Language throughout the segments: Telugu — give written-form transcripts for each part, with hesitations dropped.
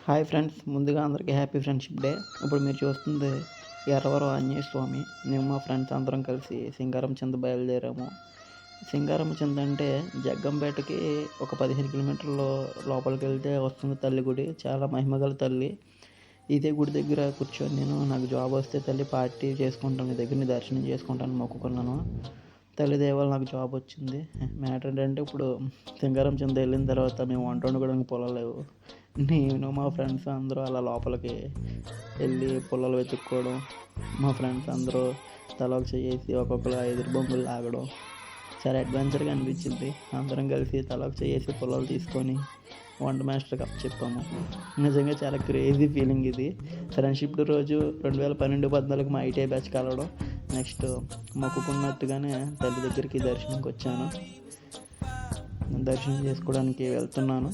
హాయ్ ఫ్రెండ్స్, ముందుగా అందరికీ హ్యాపీ ఫ్రెండ్షిప్ డే. ఇప్పుడు మీరు చూస్తుంది ఎర్రవరం ఆంజనేయ స్వామి. మేము మా ఫ్రెండ్స్ అందరం కలిసి సింగారం చింత బయలుదేరాము. సింగారం చింత అంటే జగ్గంపేటకి ఒక 15 కిలోమీటర్లు లోపలికి వెళ్తే వస్తుంది తల్లి గుడి. చాలా మహిమగల తల్లి. ఇదే గుడి దగ్గర కూర్చొని నాకు జాబ్ వస్తే తల్లి పార్టీ చేసుకుంటాను, నీ దగ్గర నీ దర్శనం చేసుకుంటాను మొక్కుకున్నాను. తల్లి దయ వల్ల నాకు జాబ్ వచ్చింది. మ్యాటర్ ఏంటంటే, ఇప్పుడు సింగారం చింత వెళ్ళిన తర్వాత మేము వంట వండుకోవడానికి పొలాలు లేవు. నేను మా ఫ్రెండ్స్ అందరూ అలా లోపలికి వెళ్ళి పొలాలు వెతుక్కోవడం, మా ఫ్రెండ్స్ అందరూ తలకు చేసి ఒక్కొక్కరు 5 బొంగులు లాగడం చాలా అడ్వెంచర్గా అనిపించింది. అందరం కలిసి తలకు చేసి పొలాలు తీసుకొని వంట మాస్టర్కి చెప్పాము. నిజంగా చాలా క్రేజీ ఫీలింగ్ ఇది. ఫ్రెండ్షిప్ డే రోజు 2012-14 మా ఐటీఐ బ్యాచ్ కలవడం. నెక్స్ట్ మొక్కుకున్నట్టుగానే తల్లి దగ్గరికి దర్శనంకి వచ్చాను. దర్శనం చేసుకోవడానికి వెళ్తున్నాను.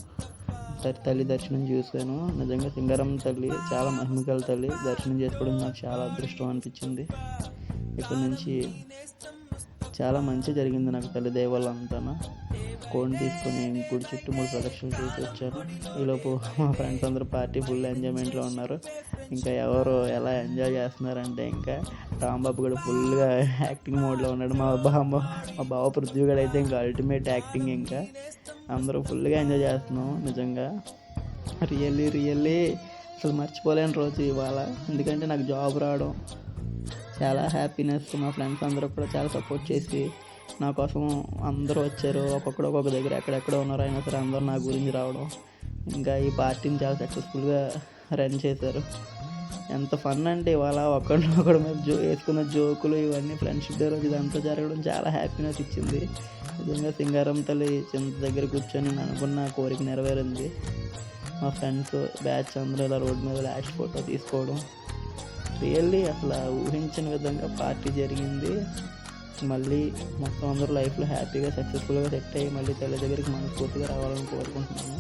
తల్లి దర్శనం చూశాను. నిజంగా సింగారం తల్లి చాలా మహిమగల తల్లి. దర్శనం చేసుకోవడం నాకు చాలా అదృష్టం అనిపించింది. ఇక్కడి నుంచి చాలా మంచి జరిగింది నాకు తల్లి దయ వల్ల అంతా. కోడిని తీసుకొని గుడి చుట్టూ 3 ప్రదక్షిణలు చేసి వచ్చాను. ఈలోపు మా ఫ్రెండ్స్ అందరూ పార్టీ ఫుల్ ఎంజాయ్మెంట్లో ఉన్నారు. ఇంకా ఎవరు ఎలా ఎంజాయ్ చేస్తున్నారంటే, ఇంకా రాంబాబు కూడా ఫుల్గా యాక్టింగ్ మోడ్లో ఉన్నాడు. మా బావ పృథ్వీ కూడా అయితే ఇంకా అల్టిమేట్ యాక్టింగ్. ఇంకా అందరూ ఫుల్గా ఎంజాయ్ చేస్తున్నాం. నిజంగా రియల్లీ అసలు మర్చిపోలేని రోజు ఇవాళ. ఎందుకంటే నాకు జాబ్ రావడం చాలా హ్యాపీనెస్. మా ఫ్రెండ్స్ అందరూ కూడా చాలా సపోర్ట్ చేసి నా కోసం అందరూ వచ్చారు. ఒక్కొక్కడు ఒక్కొక్క దగ్గర ఎక్కడెక్కడ ఉన్నారో అయినా సరే అందరూ నా గురించి రావడం, ఇంకా ఈ పార్టీని చాలా సక్సెస్ఫుల్గా రన్ చేశారు. ఎంత ఫన్ అంటే ఇవాళ ఒకడి మీద వేసుకున్న జోకులు ఇవన్నీ ఫ్రెండ్షిప్ డే రోజు ఇదంతా జరగడం చాలా హ్యాపీనెస్ ఇచ్చింది. నిజంగా సింగారం తల్లి చింత దగ్గర కూర్చొని నేను అనుకున్న కోరిక నెరవేరింది. మా ఫ్రెండ్స్ బ్యాచ్ అందరూ ఇలా రోడ్డు మీద లాస్ట్ ఫోటో తీసుకోవడం, రియల్లీ అసలు ఊహించిన విధంగా పార్టీ జరిగింది. మళ్ళీ మొత్తం అందరూ లైఫ్లో హ్యాపీగా సక్సెస్ఫుల్గా సెట్ అయ్యి మళ్ళీ తల్లి దగ్గరికి మనస్ఫూర్తిగా రావాలని కోరుకుంటున్నాను.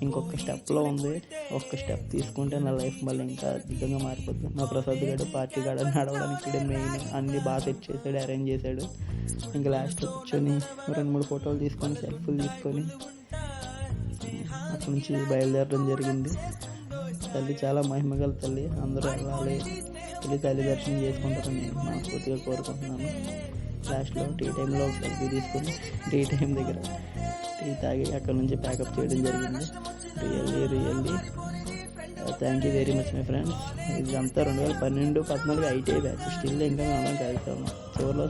ఇంకొక స్టెప్లో ఉంది. ఒక్క స్టెప్ తీసుకుంటే నా లైఫ్ మళ్ళీ ఇంకా అద్భుతంగా మారిపోతుంది. మా ప్రసాద్ గారు పార్టీ గారు నడవడానికి మెయిన్ అన్నీ బాగా సెట్ చేశాడు, అరేంజ్ చేశాడు. ఇంకా లాస్ట్లో కూర్చొని 2-3 ఫోటోలు తీసుకొని సెల్ఫీలు తీసుకొని అక్కడి నుంచి బయలుదేరడం జరిగింది. తల్లి చాలా మహిమగల తల్లి. అందరూ వెళ్ళాలి, వెళ్ళి తల్లి దర్శనం చేసుకుంటారని మనస్ఫూర్తిగా కోరుకుంటున్నాను. లాస్ట్లో టీ టైంలో ఒక సెల్ఫీ తీసుకొని టీ టైం దగ్గర టీ తాగి అక్కడ నుంచి ప్యాకప్ చేయడం జరిగింది. Really thank you very much my friends. ఇదంతా 2012-14 ఐటీఐ బ్యాచ్. స్టిల్ ఇంకా మనం కలిసాము. చివరిలో